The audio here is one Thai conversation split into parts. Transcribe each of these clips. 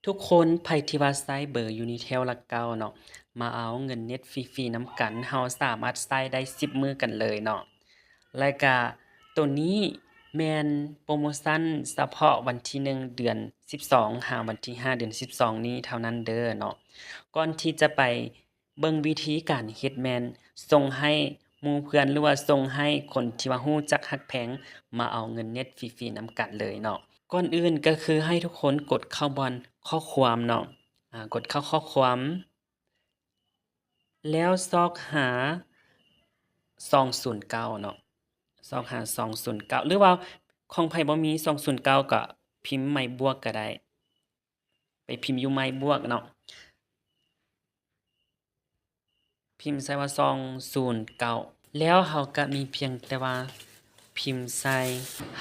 ทุกคนไผที่ว่าใช้เบอร์ Unitel หลักเก่าเนาะมาเอาเงินเน็ตฟรีๆนำกันเราสามารถใช้ได้10มื้อกันเลยเนาะแล้วก็ตัวนี้แม่นโพรโมชันเฉพาะวันที่1เดือน12หาวันที่5เดือน12นี้เท่านั้นเด้อเนาะก่อนที่จะไปเบิ่งวิธีการเฮ็ดแม่นส่งให้หมู่เพื่อนหรือว่าส่งให้คนที่ว่ารู้จักฮักแพงมาเอาเงินเน็ตฟรีๆนำกันเลยเนาะ ก่อนอื่นก็คือให้ทุกคนกดเข้าบอนข้อความเนาะกดเข้าข้อความแล้วซอกหา209เนาะซอกหา209หรือว่าของไผบ่มี209ก็พิมพ์ไม้บวกก็ได้ไปพิมพ์อยู่ไม้บวกเนาะพิมพ์ใส่ว่า209แล้วเราก็มีเพียงแต่ว่าพิมพ์ใส่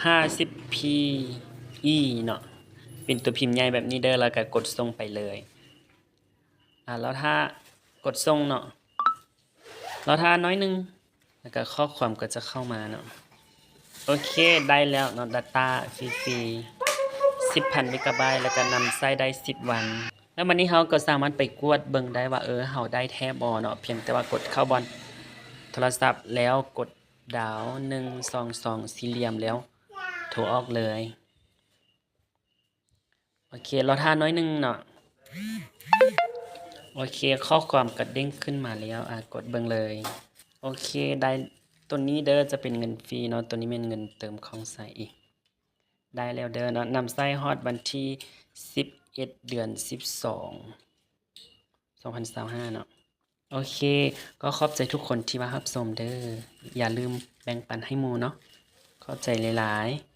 50p เนาะเป็นตัวพิมพ์ใหญ่แบบนี้เด้อแล้วก็กดส่งไปเลย แล้วถ้ากดส่งเนาะเราถ้าน้อยหนึงแล้วก็ข้อความก็จะเข้ามาเนาะโอเคได้แล้วเนาะ data ฟรีๆ10,000เมกะไบต์แล้วก็นำใช้ได้10วันแล้ววันนี้เราก็สามารถไปกวดเบิ่งได้ว่าเราได้แท้บ่เนาะเพียงแต่ว่ากดเข้าบอนโทรศัพท์แล้วกดดาว122สี่เหลี่ยมแล้วโทรออกเลยโอเคเราท่าน้อยหนึงเนาะ โอเคข้อความก็เด้งขึ้นมาแล้วกดเบิ่งเลยโอเคได้ตัวนี้เด้อจะเป็นเงินฟรีเนาะตัวนี้เป็นเงินเติมของใช้อีกได้แล้วเด้อเนาะนำใช้ฮอดวันที่11เดือน12 2025เนาะโอเคก็ขอบใจทุกคนที่มารับชมเด้ออย่าลืมแบ่งปันให้หมู่เนาะขอบใจหลายๆ